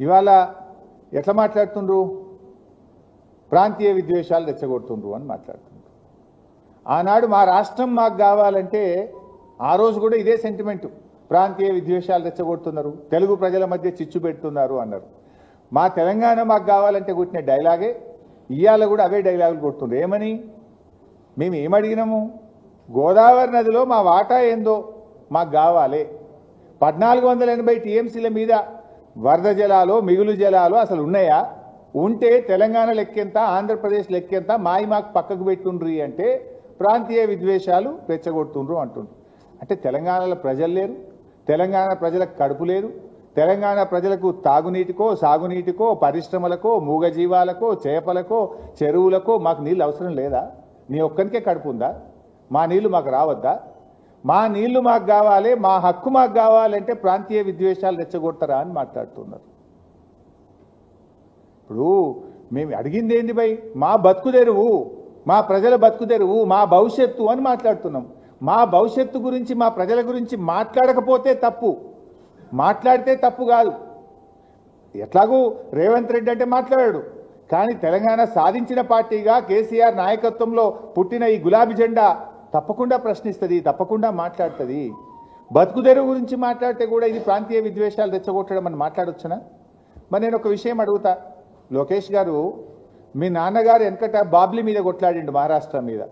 ఇవాళ ఎట్లా మాట్లాడుతుండ్రు? ప్రాంతీయ విద్వేషాలు రెచ్చగొడుతుండ్రు అని మాట్లాడుతుండ్రు. ఆనాడు మా రాష్ట్రం మాకు కావాలంటే ఆ రోజు కూడా ఇదే సెంటిమెంటు, ప్రాంతీయ విద్వేషాలు రెచ్చగొడుతున్నారు, తెలుగు ప్రజల మధ్య చిచ్చు పెడుతున్నారు అన్నారు. మా తెలంగాణ మాకు కావాలంటే కొట్టిన డైలాగే ఇవాళ కూడా అవే డైలాగులు కొడుతుండ్రు. ఏమని? మేము ఏమడిగినాము? గోదావరి నదిలో మా వాటా ఏందో మాకు కావాలి. 1480 టీఎంసీల మీద వరద జలాలు మిగులు జలాలు అసలు ఉన్నాయా? ఉంటే తెలంగాణ లెక్కెంత, ఆంధ్రప్రదేశ్ లెక్కెంత, మాకు పక్కకు పెట్టుండ్రి అంటే ప్రాంతీయ విద్వేషాలు రెచ్చగొడుతుండ్రు అంటుండ్రు. అంటే తెలంగాణలో ప్రజలు లేరు, తెలంగాణ ప్రజలకు కడుపు లేదు, తెలంగాణ ప్రజలకు తాగునీటికో సాగునీటికో పరిశ్రమలకో మూగజీవాలకో చేపలకో చెరువులకో మాకు నీళ్ళు అవసరం లేదా? నీ ఒక్కరికే కడుపు ఉందా? మా నీళ్లు మాకు రావద్దా? మా నీళ్లు మాకు కావాలి, మా హక్కు మాకు కావాలంటే ప్రాంతీయ విద్వేషాలు రెచ్చగొడతారా అని మాట్లాడుతున్నారు. ఇప్పుడు మేము అడిగింది ఏంది భయ్? మా బతుకు తెరువు, మా ప్రజల బతుకు తెరువు, మా భవిష్యత్తు అని మాట్లాడుతున్నాం. మా భవిష్యత్తు గురించి మా ప్రజల గురించి మాట్లాడకపోతే తప్పు, మాట్లాడితే తప్పు కాదు. ఎట్లాగూ రేవంత్ రెడ్డి అంటే మాట్లాడాడు, కానీ తెలంగాణ సాధించిన పార్టీగా కేసీఆర్ నాయకత్వంలో పుట్టిన ఈ గులాబీ జెండా తప్పకుండా ప్రశ్నిస్తుంది, తప్పకుండా మాట్లాడుతుంది. బతుకు తెరువు గురించి మాట్లాడితే కూడా ఇది ప్రాంతీయ విద్వేషాలు రెచ్చగొట్టడం అని మాట్లాడొచ్చునా? మరి నేను ఒక విషయం అడుగుతా, లోకేష్ గారు, మీ నాన్నగారు వెనకట బాబ్లీ మీద కొట్లాడిండు, మహారాష్ట్ర మీద.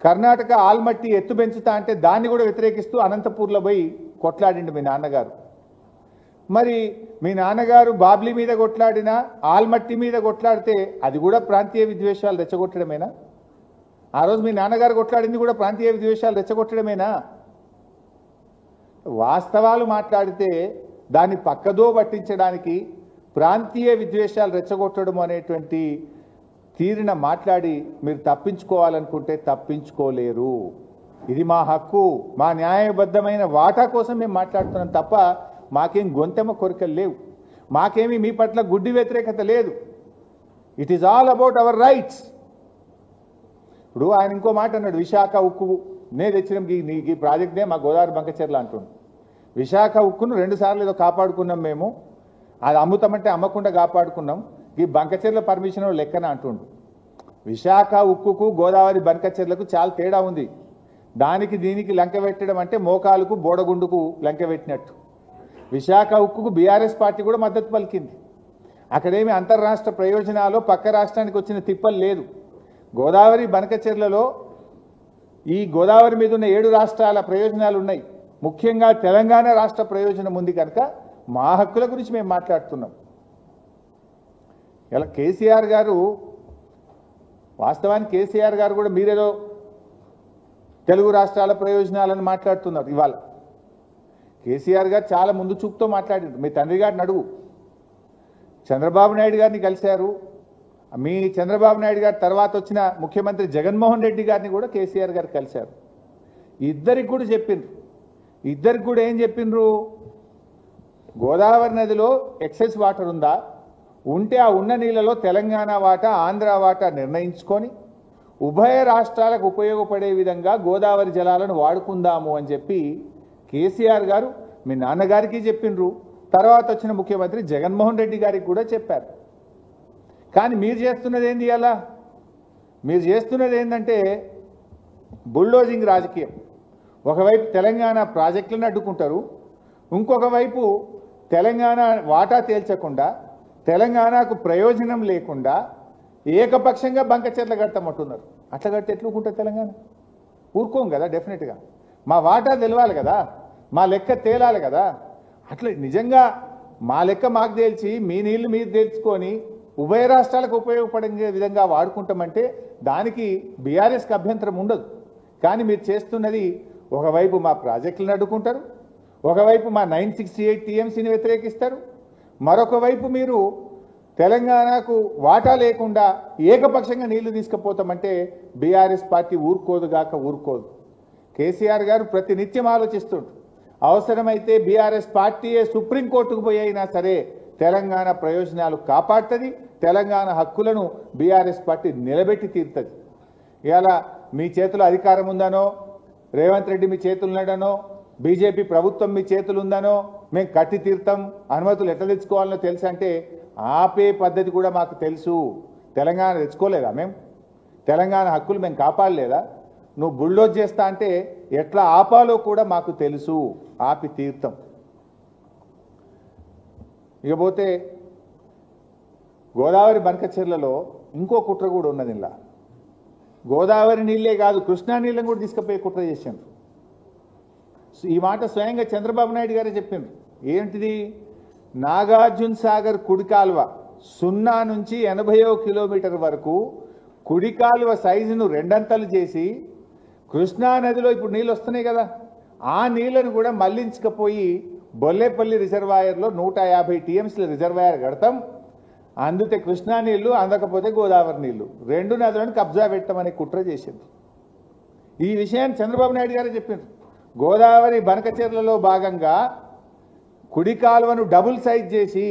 కర్ణాటక ఆల్మట్టి ఎత్తు పెంచుతా అంటే దాన్ని కూడా వ్యతిరేకిస్తూ అనంతపూర్లో పోయి కొట్లాడిండు మీ నాన్నగారు. మరి మీ నాన్నగారు బాబ్లీ మీద కొట్లాడినా ఆల్మట్టి మీద కొట్లాడితే అది కూడా ప్రాంతీయ విద్వేషాలు రెచ్చగొట్టడమేనా? ఆ రోజు మీ నాన్నగారు కొట్లాడింది కూడా ప్రాంతీయ విద్వేషాలు రెచ్చగొట్టడమేనా? వాస్తవాలు మాట్లాడితే దాన్ని పక్కదో పట్టించడానికి ప్రాంతీయ విద్వేషాలు రెచ్చగొట్టడం అనేటువంటి తీరిన మాట్లాడి మీరు తప్పించుకోవాలనుకుంటే తప్పించుకోలేరు. ఇది మా హక్కు, మా న్యాయబద్ధమైన వాటా కోసం మేము మాట్లాడుతున్నాం తప్ప మాకేం గొంతెమ్మ కోరికలు లేవు, మాకేమీ మీ పట్ల గుడ్డి వ్యతిరేకత లేదు. It is all about our rights. ఇప్పుడు ఆయన ఇంకో మాట అన్నాడు, విశాఖ ఉక్కు నే తెచ్చినాం, ఈ ప్రాజెక్ట్నే మా గోదావరి బంకచెర్ల అంటుండు. విశాఖ ఉక్కును 2 సార్లు ఏదో కాపాడుకున్నాం మేము, అది అమ్ముతామంటే అమ్మకుండా కాపాడుకున్నాం, ఈ బంకచెర్ల పర్మిషన్ లెక్కన అంటుండు. విశాఖ ఉక్కుకు గోదావరి బంకచెర్లకు చాలా తేడా ఉంది. దానికి దీనికి లంక పెట్టడం అంటే మోకాలకు బోడగుండుకు లంక పెట్టినట్టు. విశాఖ ఉక్కుకు బీఆర్ఎస్ పార్టీ కూడా మద్దతు పలికింది. అక్కడేమి అంతర్రాష్ట్ర ప్రయోజనాలు పక్క రాష్ట్రానికి వచ్చిన తిప్పలు లేదు. గోదావరి బంకచెర్లలో ఈ గోదావరి మీద ఉన్న 7 రాష్ట్రాల ప్రయోజనాలు ఉన్నాయి, ముఖ్యంగా తెలంగాణ రాష్ట్ర ప్రయోజనం ఉంది కనుక మా హక్కుల గురించి మేము మాట్లాడుతున్నాం. ఇలా కేసీఆర్ గారు, వాస్తవానికి కేసీఆర్ గారు కూడా మీరేదో తెలుగు రాష్ట్రాల ప్రయోజనాలను మాట్లాడుతున్నారు. ఇవాళ కేసీఆర్ గారు చాలా ముందు చూపుతో మాట్లాడారు. మీ తండ్రి గారిని అడుగు, చంద్రబాబు నాయుడు గారిని కలిశారు, మీ చంద్రబాబు నాయుడు గారి తర్వాత వచ్చిన ముఖ్యమంత్రి జగన్మోహన్ రెడ్డి గారిని కూడా కేసీఆర్ గారు కలిశారు. ఇద్దరికి కూడా చెప్పిండ్రు. ఇద్దరికి కూడా ఏం చెప్పిండ్రు? గోదావరి నదిలో ఎక్సెస్ వాటర్ ఉందా, ఉంటే ఆ ఉన్న నీళ్ళలో తెలంగాణ వాటా ఆంధ్ర వాటా నిర్ణయించుకొని ఉభయ రాష్ట్రాలకు ఉపయోగపడే విధంగా గోదావరి జలాలను వాడుకుందాము అని చెప్పి కేసీఆర్ గారు మీ నాన్నగారికి చెప్పిండ్రు. తర్వాత వచ్చిన ముఖ్యమంత్రి జగన్మోహన్ రెడ్డి గారికి కూడా చెప్పారు. కానీ మీరు చేస్తున్నది ఏంది? అలా మీరు చేస్తున్నది ఏంటంటే బుల్డోజింగ్ రాజకీయం. ఒకవైపు తెలంగాణ ప్రాజెక్టులను అడ్డుకుంటారు, ఇంకొక వైపు తెలంగాణ వాటా తేల్చకుండా తెలంగాణకు ప్రయోజనం లేకుండా ఏకపక్షంగా బంకచెర్ల కడతామంటున్నారు. అట్లా కడితే ఎట్లుకుంటుంది తెలంగాణ? ఊరుకోం కదా, డెఫినెట్గా మా వాటా తెలవాలి కదా, మా లెక్క తేలాలి కదా. అట్లా నిజంగా మా లెక్క మాకు తేల్చి మీ నీళ్లు మీరు తేల్చుకొని ఉభయ రాష్ట్రాలకు ఉపయోగపడే విధంగా వాడుకుంటామంటే దానికి బీఆర్ఎస్కి అభ్యంతరం ఉండదు. కానీ మీరు చేస్తున్నది ఒకవైపు మా ప్రాజెక్టులను అడ్డుకుంటారు, ఒకవైపు మా 968 టీఎంసీని వ్యతిరేకిస్తారు, మరొక వైపు మీరు తెలంగాణకు వాటా లేకుండా ఏకపక్షంగా నీళ్లు తీసుకుపోతామంటే బీఆర్ఎస్ పార్టీ ఊరుకోదుగాక ఊరుకోదు. కేసీఆర్ గారు ప్రతినిత్యం ఆలోచిస్తుంటారు, అవసరమైతే బీఆర్ఎస్ పార్టీయే సుప్రీంకోర్టుకు పోయి అయినా సరే తెలంగాణ ప్రయోజనాలు కాపాడుతుంది, తెలంగాణ హక్కులను బీఆర్ఎస్ పార్టీ నిలబెట్టి తీరుతుంది. ఇవాళ మీ చేతిలో అధికారం ఉందనో, రేవంత్ రెడ్డి మీ చేతులు ఉన్నాడనో, బీజేపీ ప్రభుత్వం మీ చేతులు ఉందనో, మేము కట్టి తీర్థం అనుమతులు ఎట్లా తెచ్చుకోవాలనో తెలుసు అంటే ఆపే పద్ధతి కూడా మాకు తెలుసు. తెలంగాణ తెచ్చుకోలేదా? మేము తెలంగాణ హక్కులు మేము కాపాడలేదా? నువ్వు బుల్డోజ్ చేస్తా అంటే ఎట్లా ఆపాలో కూడా మాకు తెలుసు. ఆపి తీర్థం. ఇకపోతే గోదావరి బనకచెర్లలో ఇంకో కుట్ర కూడా ఉన్నది. ఇలా గోదావరి నీళ్ళే కాదు, కృష్ణా నీళ్ళని కూడా తీసుకుపోయి కుట్ర చేశారు. ఈ మాట స్వయంగా చంద్రబాబు నాయుడు గారే చెప్పిండ్రు. ఏంటిది? నాగార్జున సాగర్ కుడి కాలువ 0 నుంచి 80 కిలోమీటర్ వరకు కుడి కాలువ సైజును 2 అంతలు చేసి కృష్ణా నదిలో ఇప్పుడు నీళ్ళు వస్తున్నాయి కదా, ఆ నీళ్లను కూడా మళ్లించకపోయి బొల్లేపల్లి రిజర్వాయర్లో 150 టీఎంసీల రిజర్వాయర్ కడతాం. అందుతే కృష్ణా నీళ్లు, అందకపోతే గోదావరి నీళ్లు, 2 నదులను కబ్జా పెట్టమని కుట్ర చేసింది. ఈ విషయాన్ని చంద్రబాబు నాయుడు గారే చెప్పిండ్రు. గోదావరి బనకచెర్లలో భాగంగా కుడి కాలువను డబుల్ సైజ్ చేసి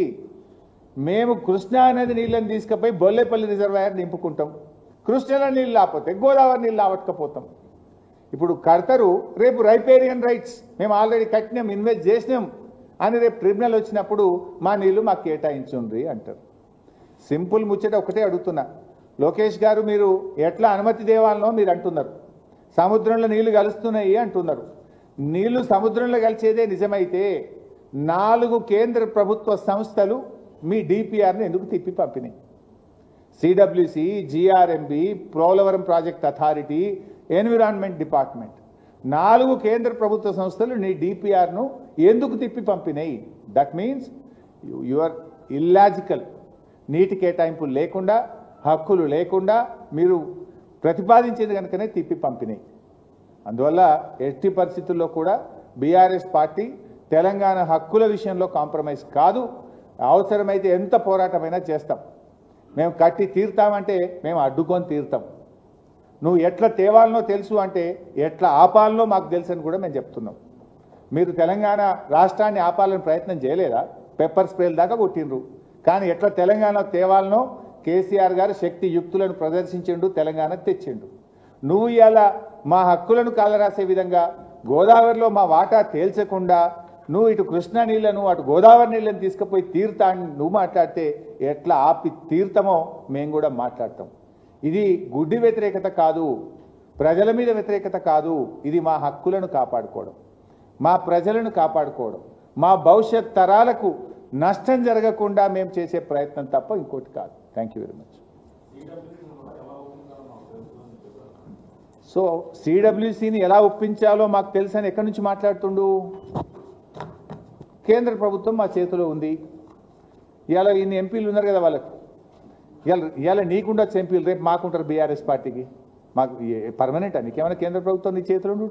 మేము కృష్ణా నది నీళ్ళని తీసుకుపోయి బొల్లేపల్లి రిజర్వాయర్ నింపుకుంటాం. కృష్ణా నీళ్ళు లేకపోతే గోదావరి నీళ్ళు ఆవట్టుకపోతాం. ఇప్పుడు కడతారు, రేపు రైపేరియన్ రైట్స్ మేము ఆల్రెడీ కట్టినాం, ఇన్వెస్ట్ చేసినాం అని రేపు ట్రిబ్యునల్ వచ్చినప్పుడు మా నీళ్లు మాకు కేటాయించుండ్రి అంటారు. సింపుల్ ముచ్చట ఒకటే అడుగుతున్నా, లోకేష్ గారు మీరు ఎట్లా అనుమతి దేవాలనో మీరు అంటున్నారు, సముద్రంలో నీళ్లు కలుస్తున్నాయి అంటున్నారు. నీళ్లు సముద్రంలో కలిసేదే నిజమైతే 4 కేంద్ర ప్రభుత్వ సంస్థలు మీ డిపిఆర్ని ఎందుకు తిప్పి పంపినాయి? CWC, GRMB, Polavaram project authority, environment department, 4 కేంద్ర ప్రభుత్వ సంస్థలు నీ డిపిఆర్ను ఎందుకు తిప్పి పంపినాయి? That means you are illogical. నీటి కేటాయింపులు లేకుండా, హక్కులు లేకుండా మీరు ప్రతిపాదించేది కనుకనే తిప్పి పంపినాయి. అందువల్ల ఎట్టి పరిస్థితుల్లో కూడా బీఆర్ఎస్ పార్టీ తెలంగాణ హక్కుల విషయంలో కాంప్రమైజ్ కాదు. అవసరమైతే ఎంత పోరాటమైనా చేస్తాం. మేము కట్టి తీరుతామంటే మేము అడ్డుకొని తీరుతాం. నువ్వు ఎట్లా తేవాలనో తెలుసు అంటే ఎట్లా ఆపాలనో మాకు తెలుసు అని కూడా మేము చెప్తున్నాం. మీరు తెలంగాణ రాష్ట్రాన్ని ఆపాలని ప్రయత్నం చేయలేదా? పెప్పర్ స్ప్రేల దాకా కొట్టిండ్రు. కానీ ఎట్లా తెలంగాణ తేవాలనో కేసీఆర్ గారు శక్తి యుక్తులను ప్రదర్శించిండు, తెలంగాణ తెచ్చిండు. నువ్వు ఇలా మా హక్కులను కాలరాసే విధంగా గోదావరిలో మా వాటా తేల్చకుండా నువ్వు ఇటు కృష్ణా నీళ్లను అటు గోదావరి నీళ్ళని తీసుకుపోయి తీరుతా అని నువ్వు మాట్లాడితే ఎట్లా ఆపి తీరుతామో మేము కూడా మాట్లాడతాం. ఇది గుడ్డి వ్యతిరేకత కాదు, ప్రజల మీద వ్యతిరేకత కాదు. ఇది మా హక్కులను కాపాడుకోవడం, మా ప్రజలను కాపాడుకోవడం, మా భవిష్యత్ తరాలకు నష్టం జరగకుండా మేము చేసే ప్రయత్నం తప్ప ఇంకోటి కాదు. Thank you very much. So సిడబ్ల్యూసిని ఎలా ఒప్పించాలో మాకు తెలుసని ఎక్కడి నుంచి మాట్లాడుతుండు? కేంద్ర ప్రభుత్వం మా చేతిలో ఉంది. ఇవాళ ఇన్ని ఎంపీలు ఉన్నారు కదా, వాళ్ళకు ఇవాళ నీకుండొచ్చు ఎంపీలు, రేపు మాకుంటారు బీఆర్ఎస్ పార్టీకి. మాకు పర్మనెంటా? నీకేమైనా కేంద్ర ప్రభుత్వం నీ చేతిలో ఉండు?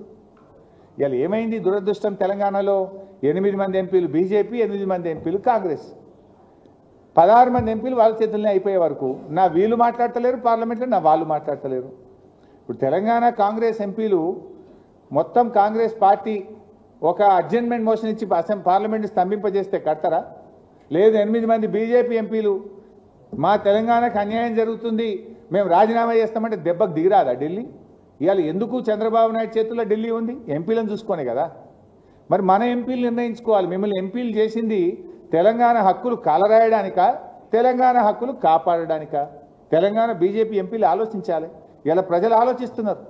ఇవాళ ఏమైంది దురదృష్టం? తెలంగాణలో 8 మంది ఎంపీలు బీజేపీ, 8 మంది ఎంపీలు కాంగ్రెస్, 16 మంది ఎంపీలు వాళ్ళ చేతుల్ని అయిపోయే వరకు నా వీళ్ళు మాట్లాడతలేరు పార్లమెంట్లో, నా వాళ్ళు మాట్లాడతలేరు. ఇప్పుడు తెలంగాణ కాంగ్రెస్ ఎంపీలు మొత్తం కాంగ్రెస్ పార్టీ ఒక అడ్జర్న్మెంట్ మోషన్ ఇచ్చి పార్లమెంట్ స్తంభింపజేస్తే కడతారా? లేదు 8 మంది బీజేపీ ఎంపీలు మా తెలంగాణకు అన్యాయం జరుగుతుంది మేము రాజీనామా చేస్తామంటే దెబ్బకు దిగిరాదా ఢిల్లీ? ఇవాళ ఎందుకు చంద్రబాబు నాయుడు చేతుల్లో ఢిల్లీ ఉంది? ఎంపీలను చూసుకొనే కదా. మరి మన ఎంపీలు నిర్ణయించుకోవాలి. మిమ్మల్ని ఎంపీలు చేసింది తెలంగాణ హక్కులు కాలరాయడానికా, తెలంగాణ హక్కులు కాపాడడానికా? తెలంగాణ బీజేపీ ఎంపీలు ఆలోచించాలి. ఇలా ప్రజలు ఆలోచిస్తున్నారు.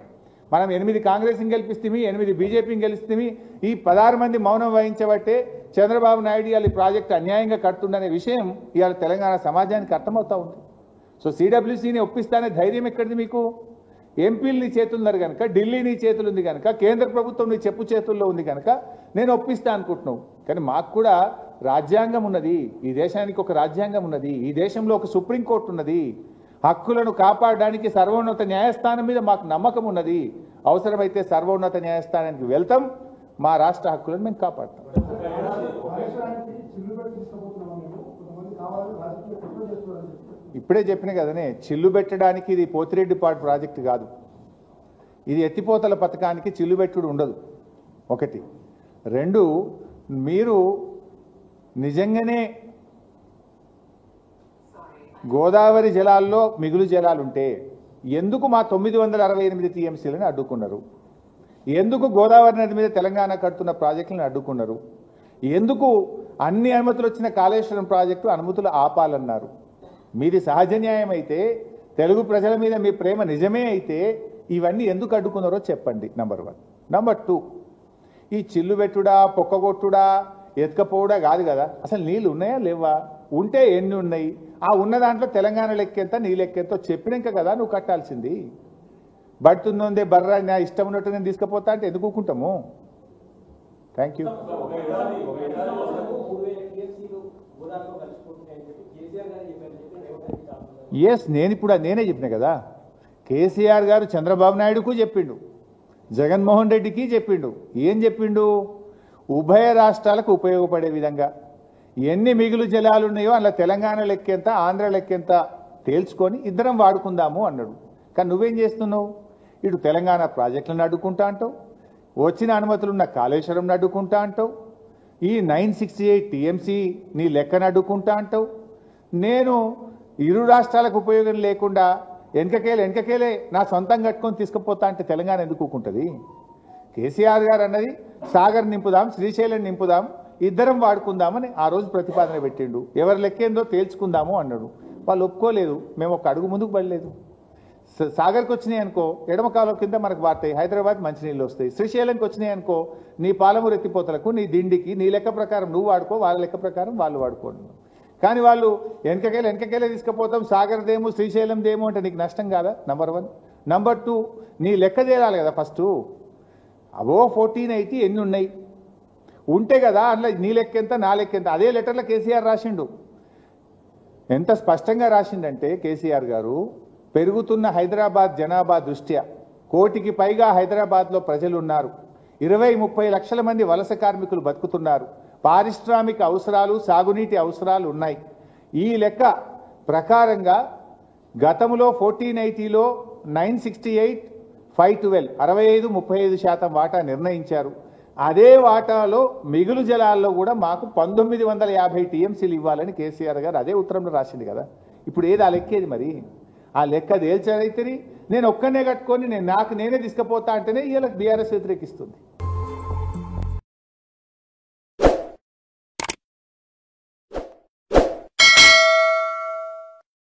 మనం 8 కాంగ్రెస్ని గెలిపిస్తేమి, 8 బీజేపీని గెలిస్తేమి, ఈ 16 మంది మౌనం వహించబట్టే చంద్రబాబు నాయుడు ఇవాళ ఈ ప్రాజెక్టు అన్యాయంగా కడుతుందనే విషయం ఇవాళ తెలంగాణ సమాజానికి అర్థమవుతూ ఉంది. సో సిడబ్ల్యూసీని ఒప్పిస్తానే ధైర్యం ఎక్కడిది మీకు? ఎంపీలు నీ చేతులున్నారు కనుక, ఢిల్లీ నీ చేతులు ఉంది కనుక, కేంద్ర ప్రభుత్వం నీ చెప్పు చేతుల్లో ఉంది కనుక నేను ఒప్పిస్తా అనుకుంటున్నావు. కానీ మాకు కూడా రాజ్యాంగం ఉన్నది, ఈ దేశానికి ఒక రాజ్యాంగం ఉన్నది, ఈ దేశంలో ఒక సుప్రీంకోర్టు ఉన్నది. హక్కులను కాపాడడానికి సర్వోన్నత న్యాయస్థానం మీద మాకు నమ్మకం ఉన్నది. అవసరమైతే సర్వోన్నత న్యాయస్థానానికి వెళ్తాం, మా రాష్ట్ర హక్కులను మేము కాపాడతాం. ఇప్పుడే చెప్పిన కదనే, చిల్లు పెట్టడానికి ఇది పోతిరెడ్డిపాడు ప్రాజెక్టు కాదు, ఇది ఎత్తిపోతల పథకానికి చిల్లు పెట్టుడు ఉండదు. 1. 2, మీరు నిజంగానే గోదావరి జలాల్లో మిగులు జలాలుంటే ఎందుకు మా 968 టీఎంసీలను అడ్డుకున్నారు? ఎందుకు గోదావరి నది మీద తెలంగాణ కడుతున్న ప్రాజెక్టులను అడ్డుకున్నారు? ఎందుకు అన్ని అనుమతులు వచ్చిన కాళేశ్వరం ప్రాజెక్టు అనుమతులు ఆపాలన్నారు? మీది సహజ న్యాయం అయితే, తెలుగు ప్రజల మీద మీ ప్రేమ నిజమే అయితే ఇవన్నీ ఎందుకు అడ్డుకున్నారో చెప్పండి. నంబర్ 1. నంబర్ 2, ఈ చిల్లు పెట్టుడా, పొక్కగొట్టుడా, ఎత్తుకపోవడా కాదు కదా. అసలు నీళ్ళు ఉన్నాయా లేవా? ఉంటే ఎన్ని ఉన్నాయి? ఆ ఉన్న దాంట్లో తెలంగాణ లెక్కెంత, నీ లెక్కెంతో చెప్పినాక కదా నువ్వు కట్టాల్సింది. బడుతుందే బర్రా నా ఇష్టం ఉన్నట్టు నేను తీసుకుపోతా అంటే ఎందుకు ఊరుకుంటాము? Thank you. ఎస్, నేనే చెప్పిన కదా. కేసీఆర్ గారు చంద్రబాబు నాయుడుకు చెప్పిండు, జగన్మోహన్ రెడ్డికి చెప్పిండు. ఏం చెప్పిండు? ఉభయ రాష్ట్రాలకు ఉపయోగపడే విధంగా ఎన్ని మిగులు జలాలు ఉన్నాయో అలా తెలంగాణ లెక్కెంత, ఆంధ్ర లెక్కెంత తేల్చుకొని ఇద్దరం వాడుకుందాము అన్నాడు. కానీ నువ్వేం చేస్తున్నావు? ఇటు తెలంగాణ ప్రాజెక్టులను అడ్డుకుంటా అంటావు, వచ్చిన అనుమతులున్న కాళేశ్వరం అడ్డుకుంటా అంటావు, ఈ 968 టీఎంసీ నీ లెక్కను అడ్డుకుంటా అంటావు. నేను ఇరు రాష్ట్రాలకు ఉపయోగం లేకుండా వెనకకేలే నా సొంతం కట్టుకొని తీసుకుపోతా అంటే తెలంగాణ ఎందుకు ఊరుకుంటుంది? కేసీఆర్ గారు అన్నది సాగర్ నింపుదాం, శ్రీశైలం నింపుదాం, ఇద్దరం వాడుకుందామని ఆ రోజు ప్రతిపాదన పెట్టిండు. ఎవరి లెక్కేందో తేల్చుకుందాము అన్నాడు. వాళ్ళు ఒప్పుకోలేదు. మేము ఒక అడుగు ముందుకు పడలేదు. సాగర్కి వచ్చినాయి అనుకో, ఎడమ కాలువ కింద మనకు వాడతాయి, హైదరాబాద్ మంచినీళ్ళు వస్తాయి. శ్రీశైలంకి వచ్చినాయి అనుకో, నీ పాలమూరు ఎత్తిపోతలకు, నీ దిండికి, నీ లెక్క ప్రకారం నువ్వు వాడుకో, వాళ్ళ లెక్క ప్రకారం వాళ్ళు వాడుకోండి. కానీ వాళ్ళు వెనకకేలే తీసుకుపోతాం, సాగర్దేమో శ్రీశైలందేమో అంటే నీకు నష్టం కాదా? నంబర్ 1. నంబర్ 2, నీ లెక్క చేయాలి కదా ఫస్ట్. అవో 1480 ఎన్ని ఉన్నాయి ఉంటే కదా అందులో నీ లెక్కెంత, నా లెక్కెంత. అదే లెటర్లో కేసీఆర్ రాసిండు. ఎంత స్పష్టంగా రాసిండంటే కేసీఆర్ గారు, పెరుగుతున్న హైదరాబాద్ జనాభా దృష్ట్యా 1 కోటికి పైగా హైదరాబాద్లో ప్రజలు ఉన్నారు, 20-30 లక్షల మంది వలస కార్మికులు బతుకుతున్నారు, పారిశ్రామిక అవసరాలు, సాగునీటి అవసరాలు ఉన్నాయి. ఈ లెక్క ప్రకారంగా గతంలో 1480లో 968, 512 65-35% వాటా నిర్ణయించారు. అదే వాటాలో మిగులు జలాల్లో కూడా మాకు 1950 టీఎంసీలు ఇవ్వాలని కేసీఆర్ గారు అదే ఉత్తరంలో రాసింది కదా. ఇప్పుడు ఏది ఆ లెక్కేది? మరి ఆ లెక్క తేల్చారైతే నేను ఒక్కనే కట్టుకొని నేనే తీసుకుపోతా అంటేనే వీళ్ళకి బీఆర్ఎస్ వ్యతిరేకిస్తుంది.